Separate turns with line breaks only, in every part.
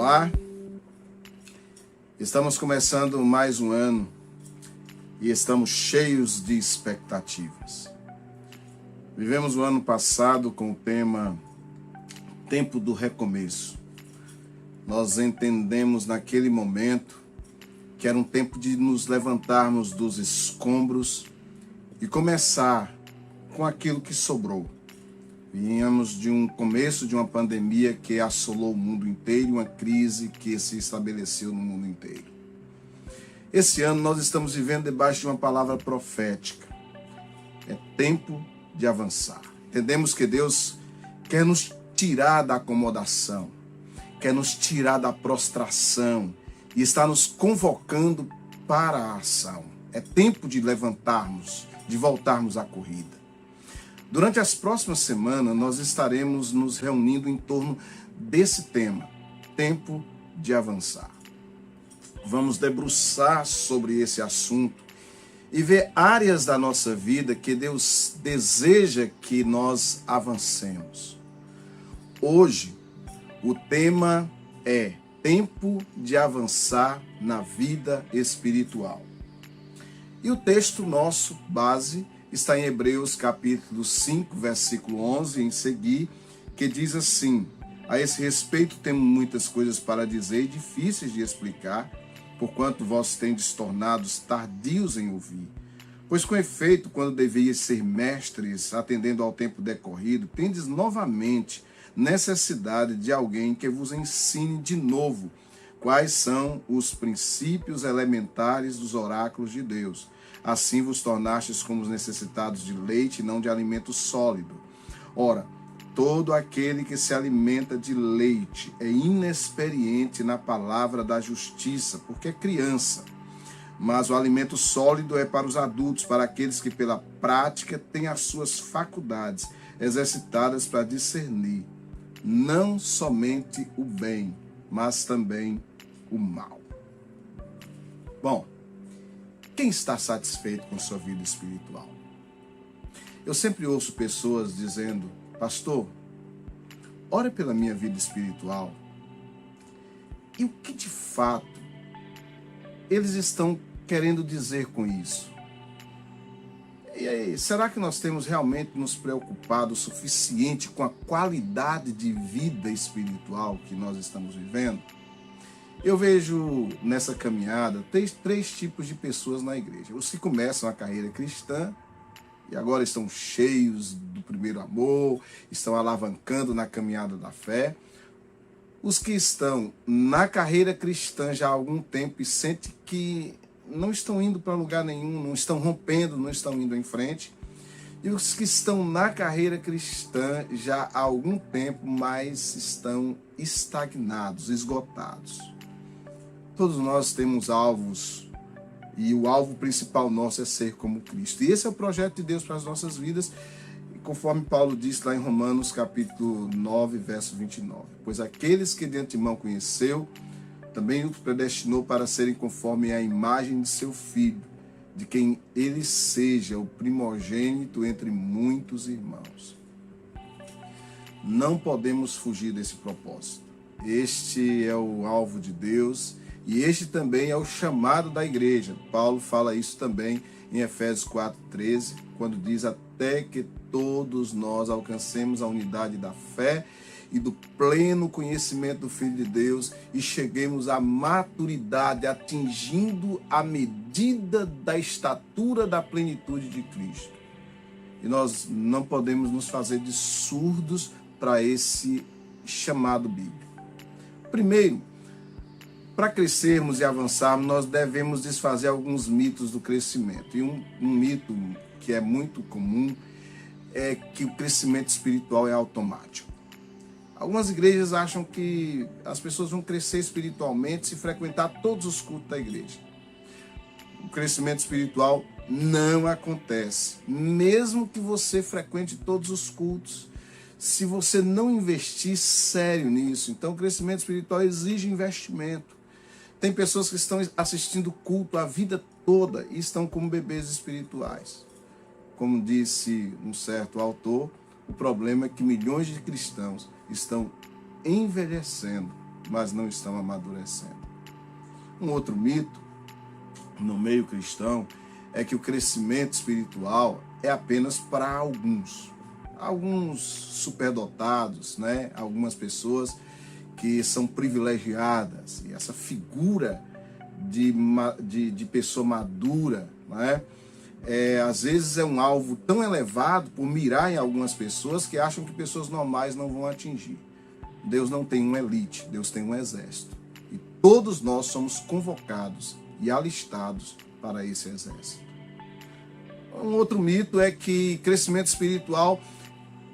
Olá, estamos começando mais um ano e estamos cheios de expectativas. Vivemos o ano passado com o tema Tempo do Recomeço. Nós entendemos naquele momento que era um tempo de nos levantarmos dos escombros e começar com aquilo que sobrou. Vínhamos de um começo de uma pandemia que assolou o mundo inteiro, uma crise que se estabeleceu no mundo inteiro. Esse ano nós estamos vivendo debaixo de uma palavra profética. É tempo de avançar. Entendemos que Deus quer nos tirar da acomodação, quer nos tirar da prostração e está nos convocando para a ação. É tempo de levantarmos, de voltarmos à corrida. Durante as próximas semanas, nós estaremos nos reunindo em torno desse tema, tempo de avançar. Vamos debruçar sobre esse assunto e ver áreas da nossa vida que Deus deseja que nós avancemos. Hoje, o tema é tempo de avançar na vida espiritual. E o texto nosso, base, está em Hebreus capítulo 5, versículo 11, em seguir, que diz assim: a esse respeito temos muitas coisas para dizer e difíceis de explicar, porquanto vós tendes tornados tardios em ouvir. Pois com efeito, quando devias ser mestres, atendendo ao tempo decorrido, tendes novamente necessidade de alguém que vos ensine de novo quais são os princípios elementares dos oráculos de Deus. Assim vos tornastes como os necessitados de leite e não de alimento sólido. Ora, todo aquele que se alimenta de leite é inexperiente na palavra da justiça, porque é criança. Mas o alimento sólido é para os adultos, para aqueles que pela prática têm as suas faculdades exercitadas para discernir não somente o bem, mas também o mal. Bom, quem está satisfeito com sua vida espiritual? Eu sempre ouço pessoas dizendo: pastor, ore pela minha vida espiritual. E o que de fato eles estão querendo dizer com isso? E aí, será que nós temos realmente nos preocupado o suficiente com a qualidade de vida espiritual que nós estamos vivendo? Eu vejo nessa caminhada três tipos de pessoas na igreja. Os que começam a carreira cristã e agora estão cheios do primeiro amor, estão alavancando na caminhada da fé. Os que estão na carreira cristã já há algum tempo e sentem que não estão indo para lugar nenhum, não estão rompendo, não estão indo em frente. E os que estão na carreira cristã já há algum tempo, mas estão estagnados, esgotados. Todos nós temos alvos e o alvo principal nosso é ser como Cristo. E esse é o projeto de Deus para as nossas vidas, conforme Paulo diz lá em Romanos capítulo 9, verso 29. Pois aqueles que de antemão conheceu, também os predestinou para serem conforme a imagem de seu Filho, de quem ele seja o primogênito entre muitos irmãos. Não podemos fugir desse propósito. Este é o alvo de Deus. E este também é o chamado da igreja. Paulo fala isso também em Efésios 4,13, quando diz: até que todos nós alcancemos a unidade da fé e do pleno conhecimento do Filho de Deus e cheguemos à maturidade, atingindo a medida da estatura da plenitude de Cristo. E nós não podemos nos fazer de surdos para esse chamado bíblico. Primeiro, para crescermos e avançarmos, nós devemos desfazer alguns mitos do crescimento. E um mito que é muito comum é que o crescimento espiritual é automático. Algumas igrejas acham que as pessoas vão crescer espiritualmente se frequentar todos os cultos da igreja. O crescimento espiritual não acontece. Mesmo que você frequente todos os cultos, se você não investir sério nisso, então o crescimento espiritual exige investimento. Tem pessoas que estão assistindo culto a vida toda e estão como bebês espirituais. Como disse um certo autor, o problema é que milhões de cristãos estão envelhecendo mas não estão amadurecendo. Um outro mito no meio cristão é que o crescimento espiritual é apenas para alguns superdotados, né? Algumas pessoas que são privilegiadas. E essa figura de pessoa madura, né? Às vezes é um alvo tão elevado por mirar em algumas pessoas que acham que pessoas normais não vão atingir. Deus não tem uma elite, Deus tem um exército. E todos nós somos convocados e alistados para esse exército. Um outro mito é que crescimento espiritual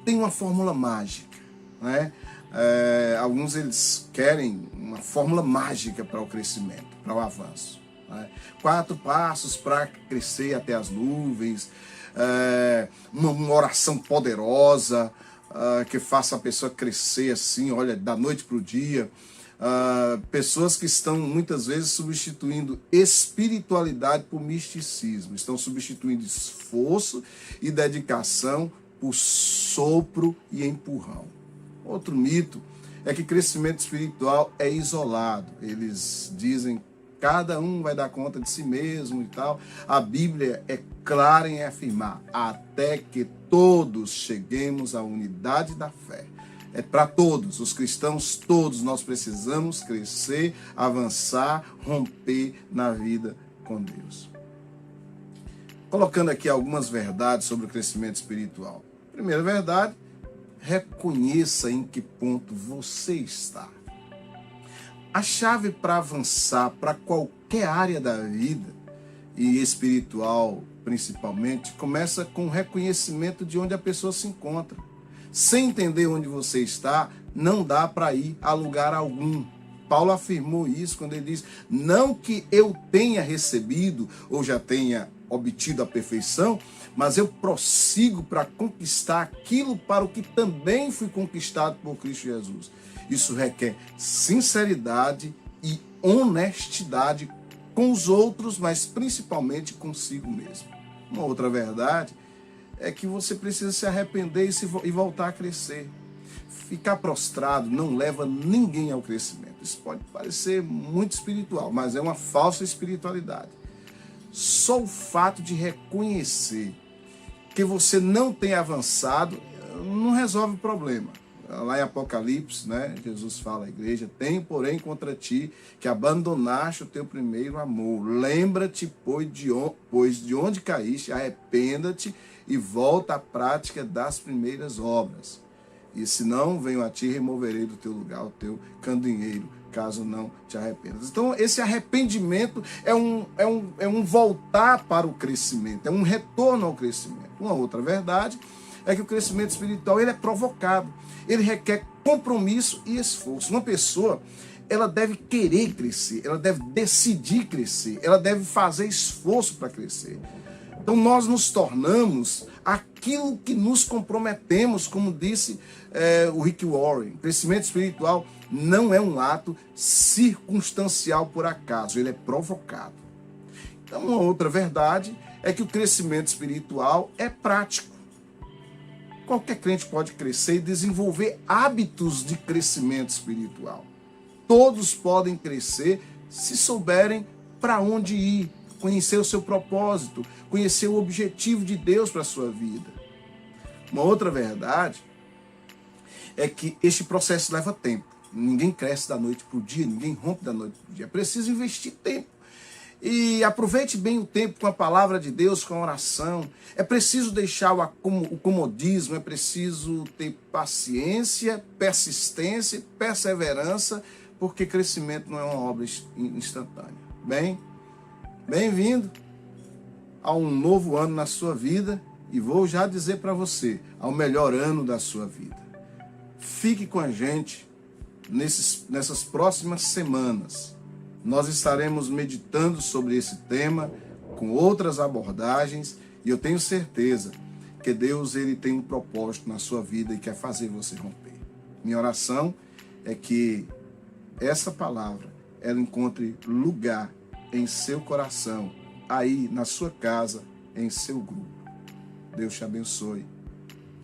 tem uma fórmula mágica, né? Alguns eles querem uma fórmula mágica para o crescimento, para o avanço, né? 4 passos para crescer até as nuvens, uma oração poderosa que faça a pessoa crescer assim, olha, da noite para o dia. Pessoas que estão muitas vezes substituindo espiritualidade por misticismo, estão substituindo esforço e dedicação por sopro e empurrão. Outro mito é que crescimento espiritual é isolado. Eles dizem que cada um vai dar conta de si mesmo e tal. A Bíblia é clara em afirmar: até que todos cheguemos à unidade da fé. É para todos, os cristãos todos, nós precisamos crescer, avançar, romper na vida com Deus. Colocando aqui algumas verdades sobre o crescimento espiritual. Primeira verdade: reconheça em que ponto você está. A chave para avançar para qualquer área da vida, e espiritual principalmente, começa com o reconhecimento de onde a pessoa se encontra. Sem entender onde você está, não dá para ir a lugar algum. Paulo afirmou isso quando ele diz: não que eu tenha recebido ou já tenha obtido a perfeição, mas eu prossigo para conquistar aquilo para o que também fui conquistado por Cristo Jesus. Isso requer sinceridade e honestidade com os outros, mas principalmente consigo mesmo. Uma outra verdade é que você precisa se arrepender e voltar a crescer. Ficar prostrado não leva ninguém ao crescimento. Isso pode parecer muito espiritual, mas é uma falsa espiritualidade. Só o fato de reconhecer que você não tem avançado não resolve o problema. Lá em Apocalipse, né, Jesus fala à igreja: tenho, porém, contra ti que abandonaste o teu primeiro amor. Lembra-te, pois de onde caíste, arrependa-te e volta à prática das primeiras obras. E se não, venho a ti e removerei do teu lugar o teu candeeiro, caso não te arrependas. Então, esse arrependimento é um voltar para o crescimento, é um retorno ao crescimento. Uma outra verdade é que o crescimento espiritual ele é provocado, ele requer compromisso e esforço. Uma pessoa, ela deve querer crescer, ela deve decidir crescer, ela deve fazer esforço para crescer. Então nós nos tornamos aquilo que nos comprometemos, como disse o Rick Warren. Crescimento espiritual não é um ato circunstancial por acaso, ele é provocado. Então uma outra verdade é que o crescimento espiritual é prático. Qualquer crente pode crescer e desenvolver hábitos de crescimento espiritual. Todos podem crescer se souberem para onde ir, conhecer o seu propósito, conhecer o objetivo de Deus para a sua vida. Uma outra verdade é que este processo leva tempo. Ninguém cresce da noite para o dia, ninguém rompe da noite para o dia. É preciso investir tempo. E aproveite bem o tempo com a palavra de Deus, com a oração. É preciso deixar o comodismo, é preciso ter paciência, persistência, perseverança, porque crescimento não é uma obra instantânea. Bem-vindo a um novo ano na sua vida, e vou já dizer para você, ao melhor ano da sua vida. Fique com a gente nessas próximas semanas. Nós estaremos meditando sobre esse tema com outras abordagens, e eu tenho certeza que Deus ele tem um propósito na sua vida e quer fazer você romper. Minha oração é que essa palavra ela encontre lugar em seu coração, aí na sua casa, em seu grupo. Deus te abençoe.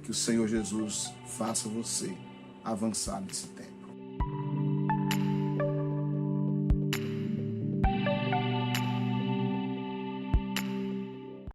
Que o Senhor Jesus faça você avançar nesse tempo.